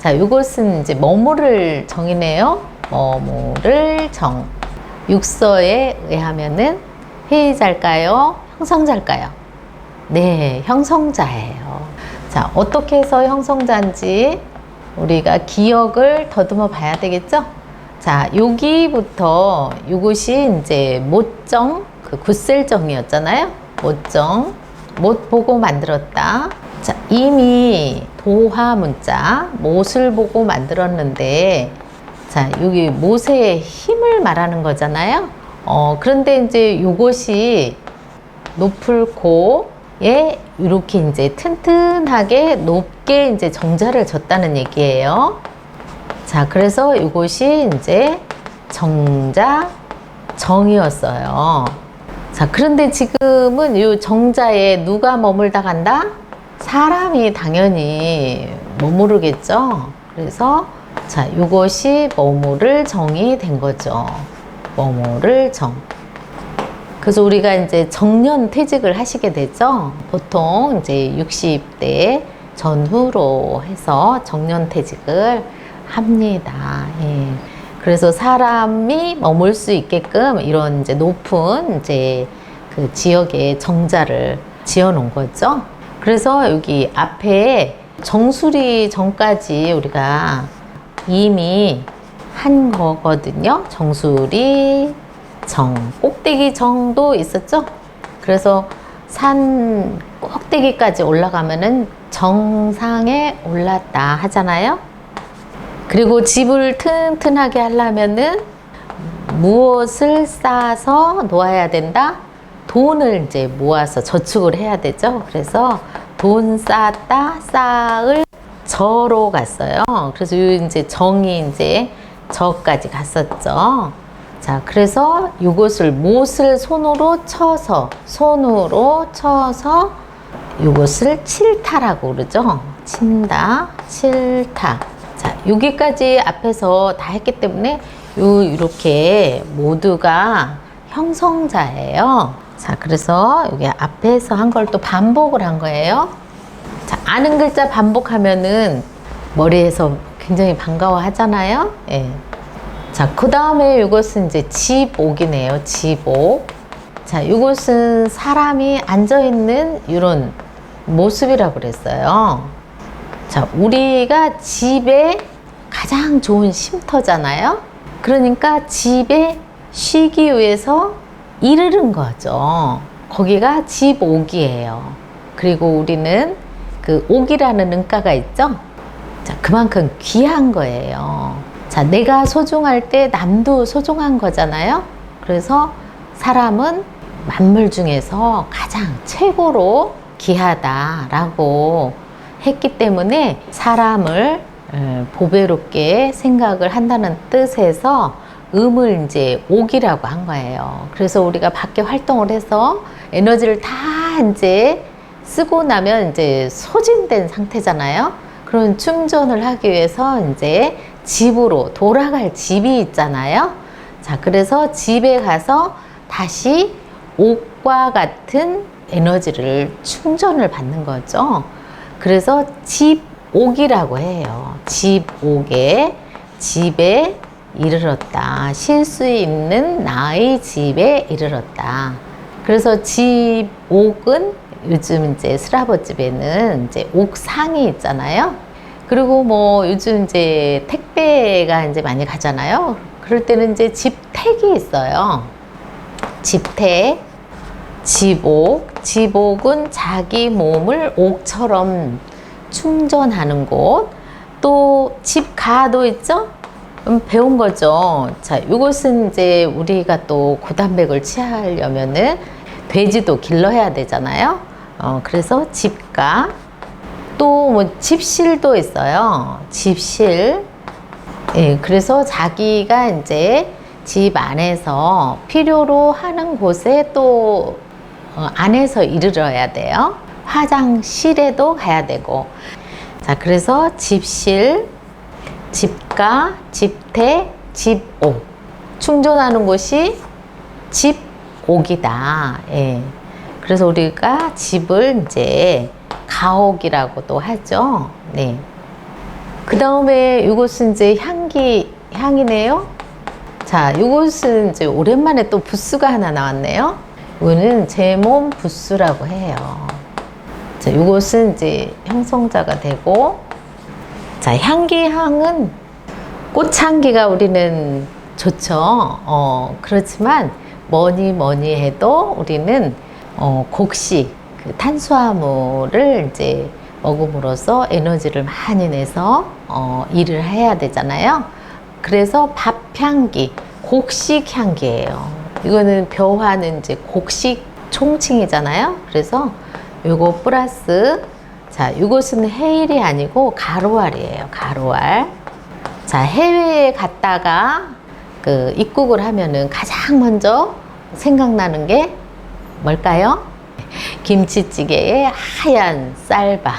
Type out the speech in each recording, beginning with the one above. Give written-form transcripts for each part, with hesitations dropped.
자, 요것은 이제 뭐뭐를 정이네요. 뭐뭐를 정. 육서에 의하면은 회의자일까요? 형성자일까요? 네, 형성자예요. 자, 어떻게 해서 형성자인지 우리가 기억을 더듬어 봐야 되겠죠? 자, 여기부터 요것이 이제 못정, 그 굿셀정이었잖아요. 못정, 못 보고 만들었다. 자, 이미 도화 문자, 못을 보고 만들었는데, 자, 여기 못의 힘을 말하는 거잖아요. 그런데 이제 요것이 높을 고에 이렇게 이제 튼튼하게 높게 이제 정자를 줬다는 얘기예요. 자, 그래서 이것이 이제 정자 정이었어요. 자, 그런데 지금은 이 정자에 누가 머물다 간다? 사람이 당연히 머무르겠죠. 그래서 자, 이것이 머무를 정이 된 거죠. 머무를 정. 그래서 우리가 이제 정년 퇴직을 하시게 되죠. 보통 이제 60대 전후로 해서 정년 퇴직을 합니다. 예. 그래서 사람이 머물 수 있게끔 이런 이제 높은 이제 그 지역에 정자를 지어 놓은 거죠. 그래서 여기 앞에 정수리 정까지 우리가 이미 한 거거든요. 정수리 정, 꼭대기 정도 있었죠. 그래서 산 꼭대기까지 올라가면은 정상에 올랐다 하잖아요. 그리고 집을 튼튼하게 하려면은 무엇을 쌓아서 놓아야 된다? 돈을 이제 모아서 저축을 해야 되죠. 그래서 돈 쌓았다, 쌓을 저로 갔어요. 그래서 이제 정이 이제 저까지 갔었죠. 자, 그래서 이것을 못을 손으로 쳐서 이것을 칠타라고 그러죠. 친다, 칠타. 자, 여기까지 앞에서 다 했기 때문에 이렇게 모두가 형성자예요. 자, 그래서 여기 앞에서 한 걸 또 반복을 한 거예요. 자, 아는 글자 반복하면은 머리에서 굉장히 반가워 하잖아요. 예. 자, 그 다음에 이것은 이제 집옥이네요. 집옥. 자, 이것은 사람이 앉아있는 이런 모습이라고 그랬어요. 자, 우리가 집에 가장 좋은 쉼터잖아요. 그러니까 집에 쉬기 위해서 이르는 거죠. 거기가 집옥이에요. 그리고 우리는 그 옥이라는 은가가 있죠. 자, 그만큼 귀한 거예요. 자, 내가 소중할 때 남도 소중한 거잖아요. 그래서 사람은 만물 중에서 가장 최고로 귀하다라고 했기 때문에 사람을 보배롭게 생각을 한다는 뜻에서 음을 이제 옥이라고 한 거예요. 그래서 우리가 밖에 활동을 해서 에너지를 다 이제 쓰고 나면 이제 소진된 상태잖아요. 그런 충전을 하기 위해서 이제 집으로 돌아갈 집이 있잖아요. 자, 그래서 집에 가서 다시 옥과 같은 에너지를 충전을 받는 거죠. 그래서 집옥이라고 해요. 집옥에 집에 이르렀다. 쉴 수 있는 나의 집에 이르렀다. 그래서 집옥은 요즘 이제 스라버 집에는 이제 옥상이 있잖아요. 그리고 뭐 요즘 이제 택배가 이제 많이 가잖아요. 그럴 때는 이제 집택이 있어요. 집택, 집옥. 집옥은 자기 몸을 옥처럼 충전하는 곳. 또 집가도 있죠? 배운 거죠. 자, 이것은 이제 우리가 또 고단백을 취하려면은 돼지도 길러야 되잖아요. 그래서 집가. 또 뭐 집실도 있어요. 집실. 예, 그래서 자기가 이제 집 안에서 필요로 하는 곳에 또 안에서 이르러야 돼요. 화장실에도 가야 되고. 자, 그래서 집실, 집가, 집택, 집옥. 충전하는 곳이 집옥이다. 예. 그래서 우리가 집을 이제 가옥이라고도 하죠. 네. 그 다음에 이것은 이제 향이네요. 자, 이것은 이제 오랜만에 또 부스가 하나 나왔네요. 이거는 제 몸 부스라고 해요. 자, 이것은 이제 형성자가 되고, 자, 향은 꽃향기가 우리는 좋죠. 그렇지만 뭐니 해도 우리는 곡식, 그 탄수화물을 이제 먹음으로써 에너지를 많이 내서 일을 해야 되잖아요. 그래서 밥향기, 곡식 향기예요. 이거는 벼화는 이제 곡식 총칭이잖아요. 그래서 요거 플러스, 자, 이것은 해일이 아니고 가로알이에요. 가로알. 자, 해외에 갔다가 그 입국을 하면은 가장 먼저 생각나는 게 뭘까요? 김치찌개에 하얀 쌀밥.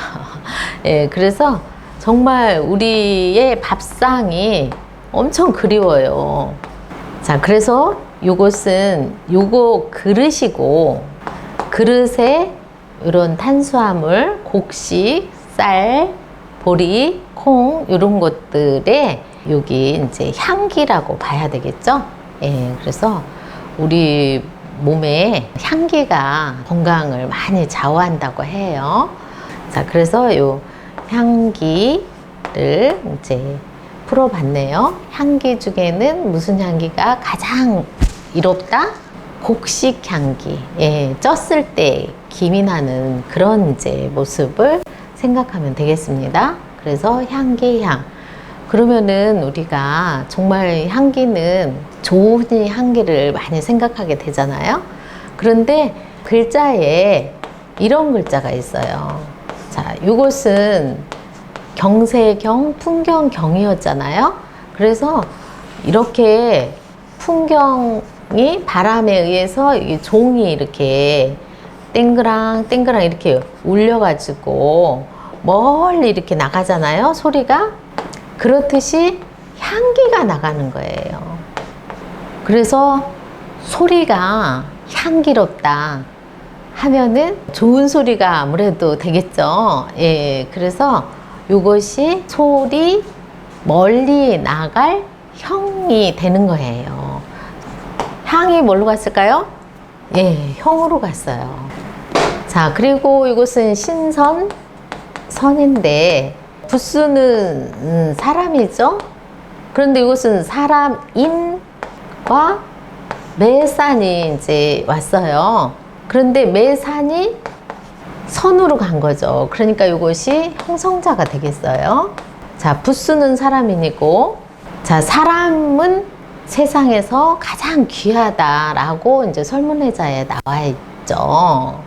예, 그래서 정말 우리의 밥상이 엄청 그리워요. 자, 그래서 요거 그릇이고, 그릇에 이런 탄수화물, 곡식, 쌀, 보리, 콩, 이런 것들에 여기 이제 향기라고 봐야 되겠죠? 예, 그래서 우리 몸에 향기가 건강을 많이 좌우한다고 해요. 자, 그래서 요 향기를 이제 풀어봤네요. 향기 중에는 무슨 향기가 가장 이롭다? 곡식 향기. 예, 쪘을 때 김이 나는 그런 이제 모습을 생각하면 되겠습니다. 그래서 향기향. 그러면은 우리가 정말 향기는 좋은 향기를 많이 생각하게 되잖아요. 그런데 글자에 이런 글자가 있어요. 자, 이것은 경세경, 풍경경이었잖아요. 그래서 이렇게 풍경이 바람에 의해서 이 종이 이렇게 땡그랑 땡그랑 이렇게 울려가지고 멀리 이렇게 나가잖아요. 소리가. 그렇듯이 향기가 나가는 거예요. 그래서 소리가 향기롭다 하면은 좋은 소리가 아무래도 되겠죠. 예, 그래서 이것이 소리 멀리 나갈 형이 되는 거예요. 향이 뭘로 갔을까요? 예, 형으로 갔어요. 자, 그리고 이것은 신선, 선인데 부스는 사람이죠. 그런데 이것은 사람인과 매산이 이제 왔어요. 그런데 매산이 선으로 간 거죠. 그러니까 이것이 형성자가 되겠어요. 자, 부스는 사람인이고, 자, 사람은 세상에서 가장 귀하다라고 이제 설문회자에 나와 있죠.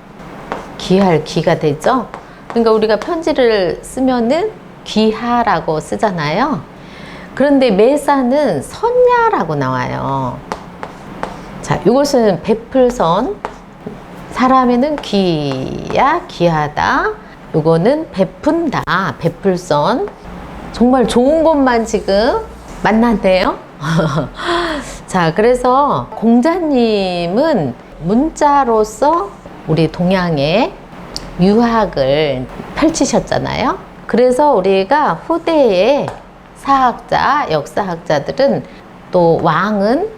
귀할 귀가 되죠. 그러니까 우리가 편지를 쓰면은 귀하라고 쓰잖아요. 그런데 매사는 선야라고 나와요. 자, 이것은 베풀선. 사람에는 귀야, 귀하다. 이거는 베푼다, 베풀선. 정말 좋은 것만 지금 만났네요. 자, 그래서 공자님은 문자로서 우리 동양에 유학을 펼치셨잖아요. 그래서 우리가 후대의 사학자, 역사학자들은 또 왕은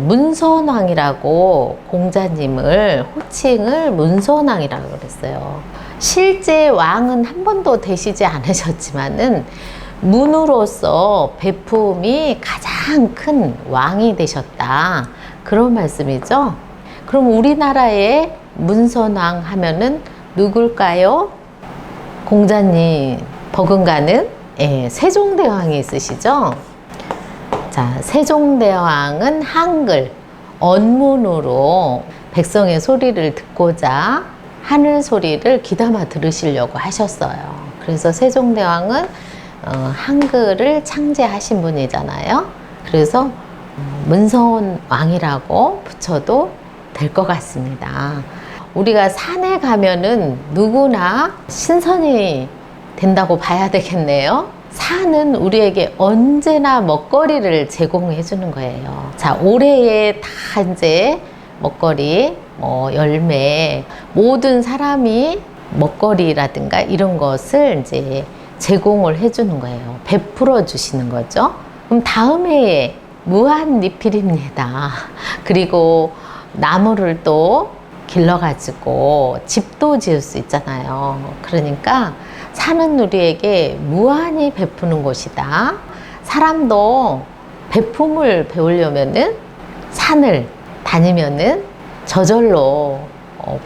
문선왕이라고 공자님을 호칭을 문선왕이라고 그랬어요. 실제 왕은 한 번도 되시지 않으셨지만은 문으로서 베품이 가장 큰 왕이 되셨다. 그런 말씀이죠. 그럼 우리나라의 문선왕 하면은 누굴까요? 공자님 버금가는 세종대왕이 있으시죠? 자, 세종대왕은 한글, 언문으로 백성의 소리를 듣고자 하늘 소리를 귀담아 들으시려고 하셨어요. 그래서 세종대왕은 한글을 창제하신 분이잖아요. 그래서 문선왕이라고 붙여도 될 것 같습니다. 우리가 산에 가면은 누구나 신선이 된다고 봐야 되겠네요. 산은 우리에게 언제나 먹거리를 제공해 주는 거예요. 자, 올해에 다 이제 먹거리, 열매, 모든 사람이 먹거리라든가 이런 것을 이제 제공을 해주는 거예요. 베풀어 주시는 거죠. 그럼 다음 해에 무한 리필입니다. 그리고 나무를 또 길러가지고 집도 지을 수 있잖아요. 그러니까 산은 우리에게 무한히 베푸는 곳이다. 사람도 베품을 배우려면은 산을 다니면은 저절로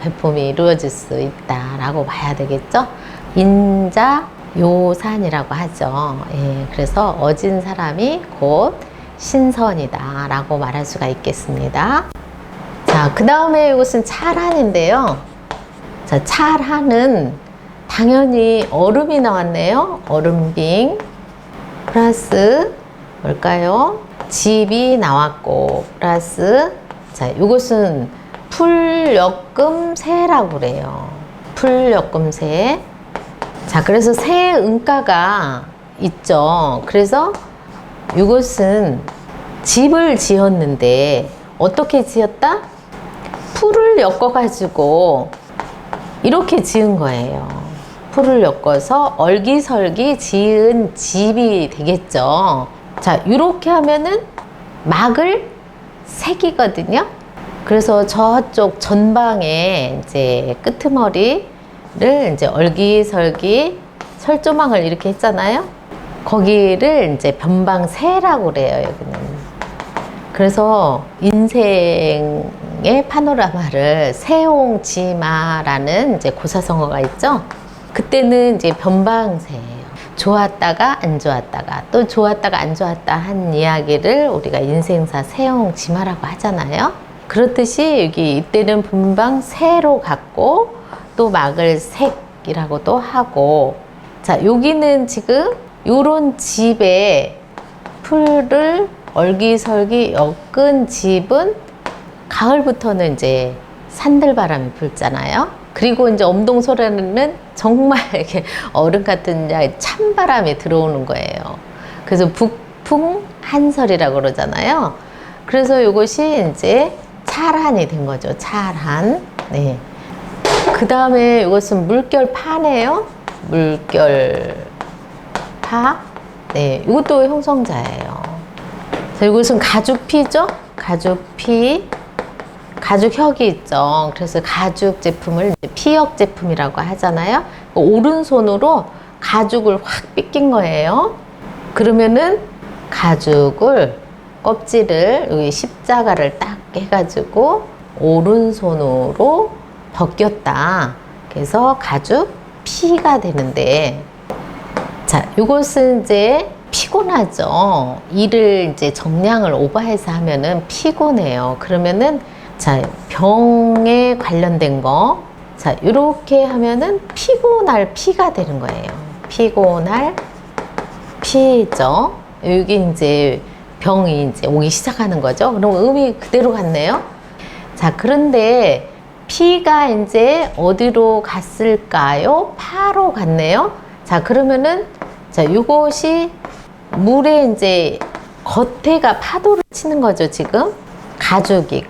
베품이 이루어질 수 있다라고 봐야 되겠죠. 인자요산이라고 하죠. 예, 그래서 어진 사람이 곧 신선이다 라고 말할 수가 있겠습니다. 자, 그 다음에 이것은 찰한인데요. 자, 찰한은 당연히 얼음이 나왔네요. 얼음빙 플러스 뭘까요? 집이 나왔고 플러스, 자, 이것은 풀엮음새라고 그래요. 풀엮음새. 자, 그래서 새 은가가 있죠. 그래서 이것은 집을 지었는데 어떻게 지었다? 풀을 엮어가지고 이렇게 지은 거예요. 풀을 엮어서 얼기설기 지은 집이 되겠죠. 자, 이렇게 하면은 막을 새기거든요. 그래서 저쪽 전방에 이제 끄트머리를 이제 얼기설기 철조망을 이렇게 했잖아요. 거기를 이제 변방새라고 그래요, 여기는. 그래서 인생의 파노라마를 세옹지마라는 이제 고사성어가 있죠. 그때는 이제 변방새예요. 좋았다가 안 좋았다가 또 좋았다가 안 좋았다 한 이야기를 우리가 인생사 세옹지마라고 하잖아요. 그렇듯이 여기 이때는 분방새로 갔고 또 막을 색이라고도 하고, 자, 여기는 지금 요런 집에 풀을 얼기설기 엮은 집은 가을부터는 이제 산들바람이 불잖아요. 그리고 이제 엄동설에는 정말 이렇게 얼음 같은 찬바람이 들어오는 거예요. 그래서 북풍 한설이라고 그러잖아요. 그래서 이것이 이제 찰한이 된 거죠. 찰한. 네. 그 다음에 이것은 물결파네요. 물결파. 네. 이것도 형성자예요. 자, 이것은 가죽피죠. 가죽피. 가죽혁이 있죠. 그래서 가죽 제품을 피혁 제품이라고 하잖아요. 오른손으로 가죽을 확 삐낀 거예요. 그러면은 가죽을 껍질을 여기 십자가를 딱 해가지고 오른손으로 벗겼다. 그래서 가죽 피가 되는데, 자, 이것은 이제 피곤하죠. 일을 이제 정량을 오버해서 하면은 피곤해요. 그러면은 자, 병에 관련된 거, 자, 이렇게 하면은 피곤할 피가 되는 거예요. 피곤할 피죠. 여기 이제 병이 이제 오기 시작하는 거죠. 그럼 음이 그대로 갔네요. 자, 그런데 피가 이제 어디로 갔을까요? 파로 갔네요. 자, 그러면은 자, 이것이 물에 이제 겉에가 파도를 치는 거죠, 지금. 가죽이,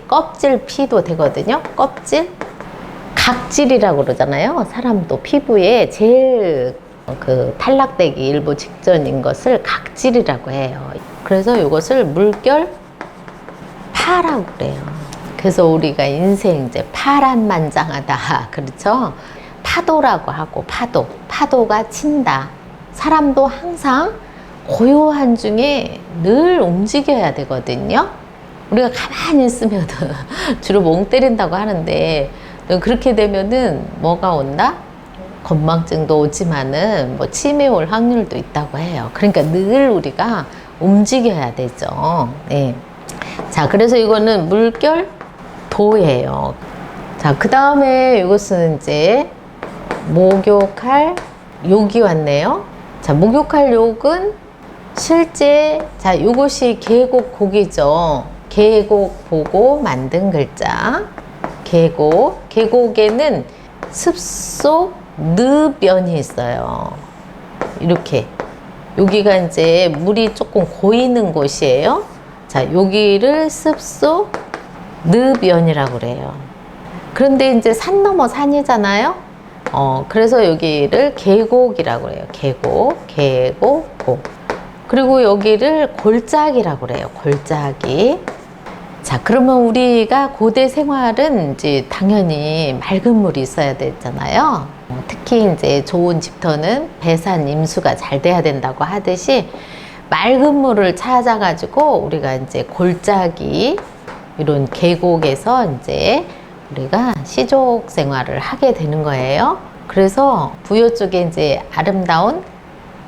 껍질 피도 되거든요. 껍질. 각질이라고 그러잖아요. 사람도 피부에 제일 그 탈락되기 일부 직전인 것을 각질이라고 해요. 그래서 이것을 물결 파라고 그래요. 그래서 우리가 인생 이제 파란만장하다. 그렇죠? 파도라고 하고, 파도가 친다. 사람도 항상 고요한 중에 늘 움직여야 되거든요. 우리가 가만히 있으면 주로 멍 때린다고 하는데, 그렇게 되면은 뭐가 온다? 건망증도 오지만은 뭐 치매 올 확률도 있다고 해요. 그러니까 늘 우리가 움직여야 되죠. 네. 자, 그래서 이거는 물결도예요. 자, 그 다음에 이것은 이제 목욕할 욕이 왔네요. 자, 목욕할 욕은 실제, 자, 이것이 계곡곡이죠. 계곡 보고 만든 글자. 계곡에는 습속 늪변이 있어요. 이렇게. 여기가 이제 물이 조금 고이는 곳이에요. 자, 여기를 습속 늪변이라고 그래요. 그런데 이제 산 넘어 산이잖아요. 그래서 여기를 계곡이라고 해요. 계곡. 그리고 여기를 골짜기라고 그래요. 골짜기. 자, 그러면 우리가 고대 생활은 이제 당연히 맑은 물이 있어야 되잖아요. 특히 이제 좋은 집터는 배산 임수가 잘 돼야 된다고 하듯이 맑은 물을 찾아가지고 우리가 이제 골짜기 이런 계곡에서 이제 우리가 시족 생활을 하게 되는 거예요. 그래서 부여 쪽에 이제 아름다운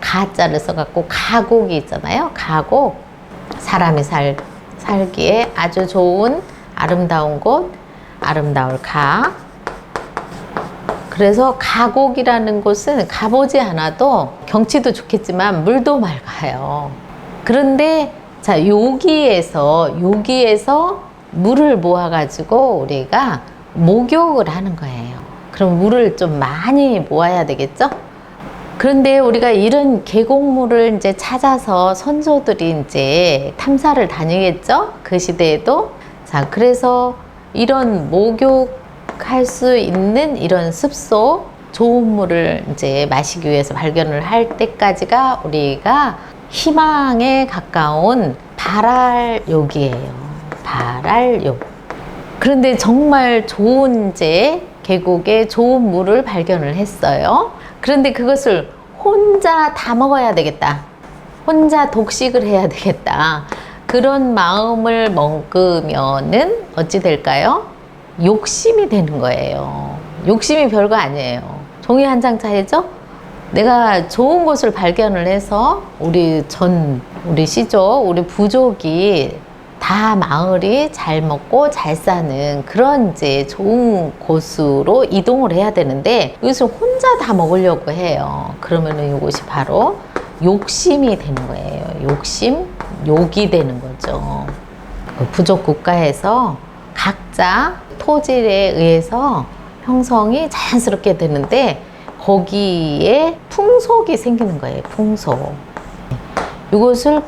가자를 써갖고 가곡이 있잖아요. 가곡. 사람이 살기에 아주 좋은 아름다운 곳, 아름다울 가. 그래서 가곡이라는 곳은 가보지 않아도 경치도 좋겠지만 물도 맑아요. 그런데 자, 여기에서 물을 모아가지고 우리가 목욕을 하는 거예요. 그럼 물을 좀 많이 모아야 되겠죠? 그런데 우리가 이런 계곡물을 이제 찾아서 선조들이 이제 탐사를 다니겠죠? 그 시대에도. 자, 그래서 이런 목욕할 수 있는 이런 습소, 좋은 물을 이제 마시기 위해서 발견을 할 때까지가 우리가 희망에 가까운 발알욕이에요. 발알욕. 그런데 정말 좋은 이제 계곡에 좋은 물을 발견을 했어요. 그런데 그것을 혼자 다 먹어야 되겠다. 혼자 독식을 해야 되겠다. 그런 마음을 먹으면은 어찌 될까요? 욕심이 되는 거예요. 욕심이 별거 아니에요. 종이 한 장 차이죠? 내가 좋은 곳을 발견을 해서 우리 시족, 우리 부족이 다 마을이 잘 먹고 잘 사는 그런 이제 좋은 곳으로 이동을 해야 되는데 이것을 혼자 다 먹으려고 해요. 그러면은 이것이 바로 욕심이 되는 거예요. 욕이 되는 거죠. 부족 국가에서 각자 토질에 의해서 형성이 자연스럽게 되는데 거기에 풍속이 생기는 거예요. 풍속. 이것을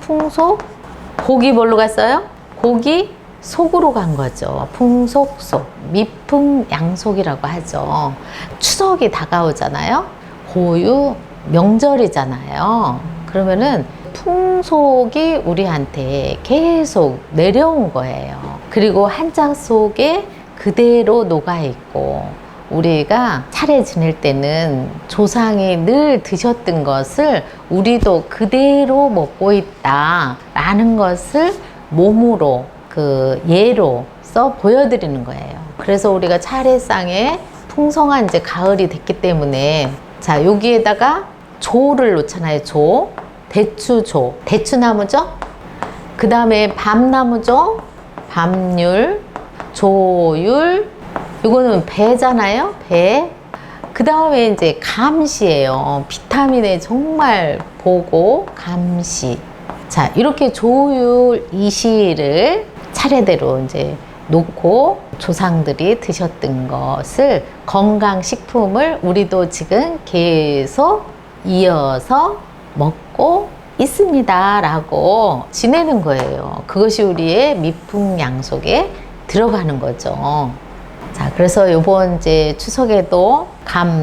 곡이 뭘로 갔어요? 곡이 속으로 간 거죠. 풍속속, 미풍양속이라고 하죠. 추석이 다가오잖아요. 고유 명절이잖아요. 그러면은 풍속이 우리한테 계속 내려온 거예요. 그리고 한짝 속에 그대로 녹아있고 우리가 차례 지낼 때는 조상이 늘 드셨던 것을 우리도 그대로 먹고 있다라는 것을 몸으로 그 예로 써 보여드리는 거예요. 그래서 우리가 차례상에 풍성한 이제 가을이 됐기 때문에 자, 여기에다가 조를 놓잖아요. 대추조, 대추나무죠. 그 다음에 밤나무죠. 밤율, 조율, 이거는 배잖아요. 배. 그 다음에 이제 감시예요. 비타민에 정말 보고 감시. 자, 이렇게 조율 이시를 차례대로 이제 놓고 조상들이 드셨던 것을 건강식품을 우리도 지금 계속 이어서 먹고 있습니다 라고 지내는 거예요. 그것이 우리의 미풍양속에 들어가는 거죠. 자, 그래서 요번 이제 추석에도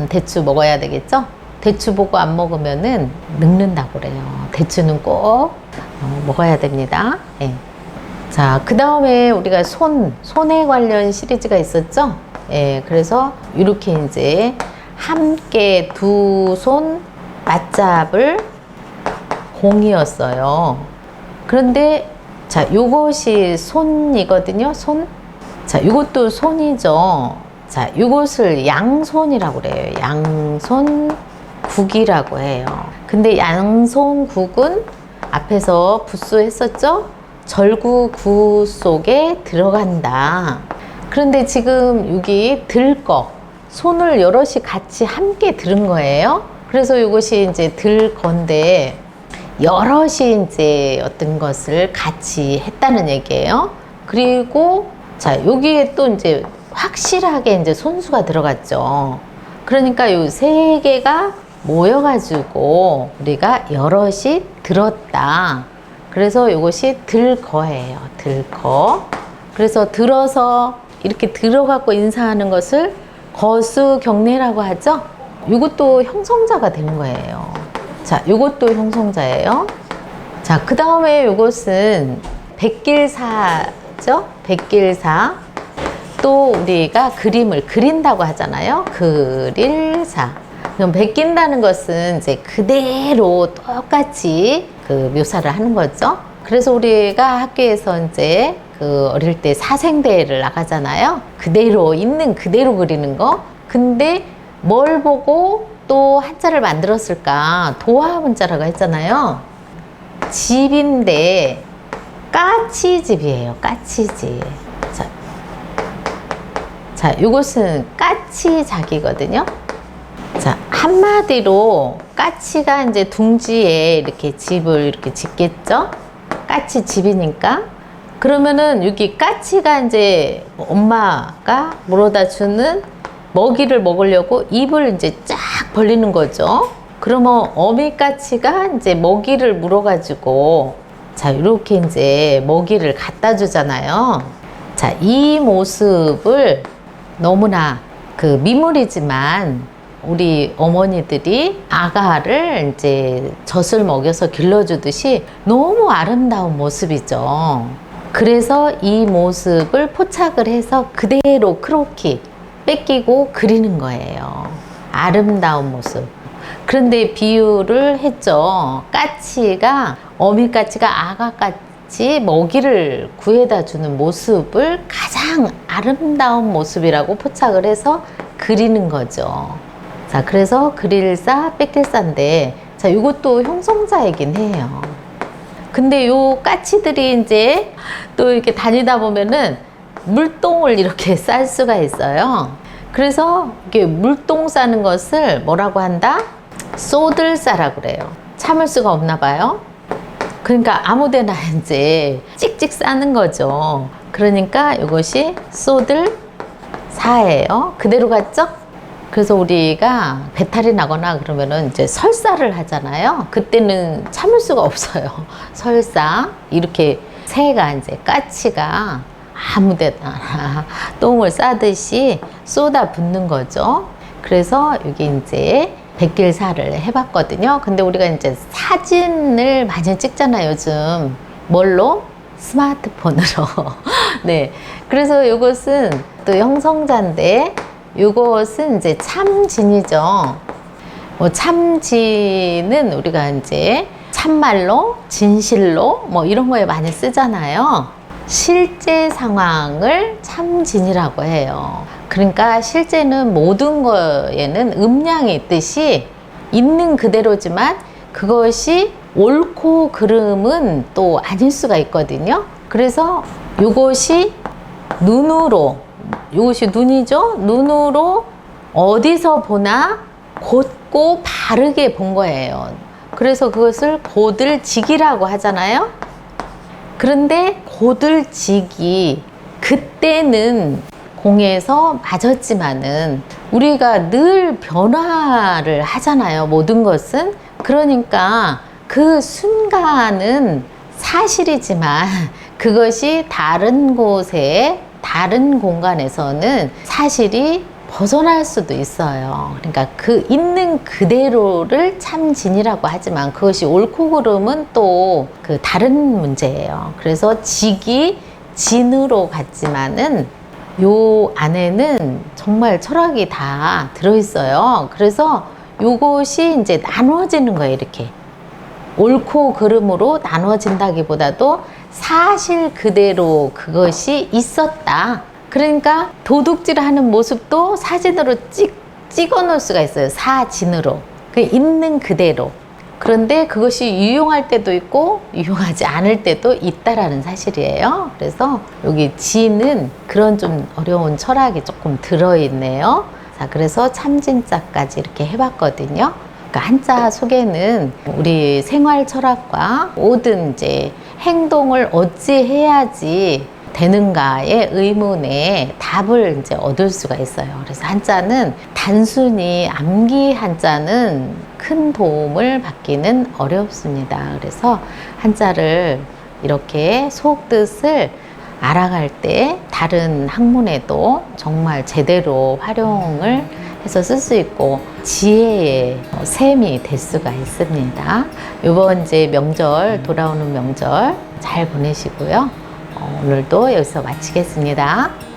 대추 먹어야 되겠죠? 대추 보고 안 먹으면은 늙는다고 그래요. 대추는 꼭 먹어야 됩니다. 예. 자, 그 다음에 우리가 손에 관련 시리즈가 있었죠? 예, 그래서 이렇게 이제 함께 두 손 맞잡을 공이었어요. 그런데 자, 요것이 손이거든요. 손. 자, 이것도 손이죠. 자, 이것을 양손이라고 그래요. 양손국이라고 해요. 근데 양손국은 앞에서 부수했었죠? 절구구 속에 들어간다. 그런데 지금 여기 들거, 손을 여럿이 같이 함께 들은 거예요. 그래서 이것이 이제 들건데 여럿이 이제 어떤 것을 같이 했다는 얘기예요. 그리고 자, 여기에 또 이제 확실하게 이제 손수가 들어갔죠. 그러니까 이 세 개가 모여가지고 우리가 여럿이 들었다. 그래서 이것이 들거예요. 들거. 그래서 들어서 이렇게 들어가고 인사하는 것을 거수경례라고 하죠. 이것도 형성자가 되는 거예요. 자, 이것도 형성자예요. 자, 그 다음에 이것은 백길사죠? 백길사. 또 우리가 그림을 그린다고 하잖아요. 그릴사. 그럼 베낀다는 것은 이제 그대로 똑같이 그 묘사를 하는 거죠. 그래서 우리가 학교에서 이제 그 어릴 때 사생대회를 나가잖아요. 그대로 있는 그대로 그리는 거. 근데 뭘 보고 또 한자를 만들었을까? 도화 문자라고 했잖아요. 집인데 까치집이에요. 까치집. 자, 이것은 까치작이거든요. 자, 한마디로 까치가 이제 둥지에 이렇게 집을 이렇게 짓겠죠? 까치집이니까. 그러면은 여기 까치가 이제 엄마가 물어다 주는 먹이를 먹으려고 입을 이제 쫙 벌리는 거죠. 그러면 어미까치가 이제 먹이를 물어가지고 자, 이렇게 이제 먹이를 갖다 주잖아요. 자, 이 모습을 너무나 그 미물이지만 우리 어머니들이 아가를 이제 젖을 먹여서 길러주듯이 너무 아름다운 모습이죠. 그래서 이 모습을 포착을 해서 그대로 크로키 뺏기고 그리는 거예요. 아름다운 모습. 그런데 비유를 했죠. 까치가, 어미까치가 아가까치 먹이를 구해다 주는 모습을 가장 아름다운 모습이라고 포착을 해서 그리는 거죠. 자, 그래서 그릴사, 뺏길사인데, 자, 이것도 형성자이긴 해요. 근데 요 까치들이 이제 또 이렇게 다니다 보면은 물똥을 이렇게 쌀 수가 있어요. 그래서 이게 물똥 싸는 것을 뭐라고 한다? 쏘들싸라고 그래요. 참을 수가 없나 봐요. 그러니까 아무데나 이제 찍찍 싸는 거죠. 그러니까 이것이 쏘들사예요. 그대로 갔죠? 그래서 우리가 배탈이 나거나 그러면은 이제 설사를 하잖아요. 그때는 참을 수가 없어요. 설사. 이렇게 새가 이제 까치가 아무데나 똥을 싸듯이 쏟아 붓는 거죠. 그래서 여기 이제 백길사를 해봤거든요. 근데 우리가 이제 사진을 많이 찍잖아요, 요즘. 뭘로? 스마트폰으로. 네. 그래서 이것은 또 형성자인데, 이것은 이제 참진이죠. 뭐 참진은 우리가 이제 참말로, 진실로, 뭐 이런 거에 많이 쓰잖아요. 실제 상황을 참진이라고 해요. 그러니까 실제는 모든 거에는 음량이 있듯이 있는 그대로지만 그것이 옳고 그름은 또 아닐 수가 있거든요. 그래서 이것이 눈으로, 이것이 눈이죠. 눈으로 어디서 보나 곧고 바르게 본 거예요. 그래서 그것을 고들직이라고 하잖아요. 그런데 고들직이 그때는 공에서 맞았지만은 우리가 늘 변화를 하잖아요. 모든 것은. 그러니까 그 순간은 사실이지만 그것이 다른 곳에 다른 공간에서는 사실이 벗어날 수도 있어요. 그러니까 그 있는 그대로를 참진이라고 하지만 그것이 옳고 그름은 또 그 다른 문제예요. 그래서 직이 진으로 갔지만은 요 안에는 정말 철학이 다 들어있어요. 그래서 요것이 이제 나누어지는 거예요. 이렇게 옳고 그름으로 나누어진다기보다도 사실 그대로 그것이 있었다. 그러니까 도둑질하는 모습도 사진으로 찍어 놓을 수가 있어요. 사진으로. 그 있는 그대로. 그런데 그것이 유용할 때도 있고 유용하지 않을 때도 있다라는 사실이에요. 그래서 여기 지는 그런 좀 어려운 철학이 조금 들어있네요. 자, 그래서 참진자까지 이렇게 해봤거든요. 그러니까 한자 속에는 우리 생활 철학과 모든 이제 행동을 어찌 해야지 되는가의 의문에 답을 이제 얻을 수가 있어요. 그래서 한자는 단순히 암기 한자는 큰 도움을 받기는 어렵습니다. 그래서 한자를 이렇게 속뜻을 알아갈 때 다른 학문에도 정말 제대로 활용을 해서 쓸 수 있고 지혜의 샘이 될 수가 있습니다. 이번 이제 명절, 돌아오는 명절 잘 보내시고요. 오늘도 여기서 마치겠습니다.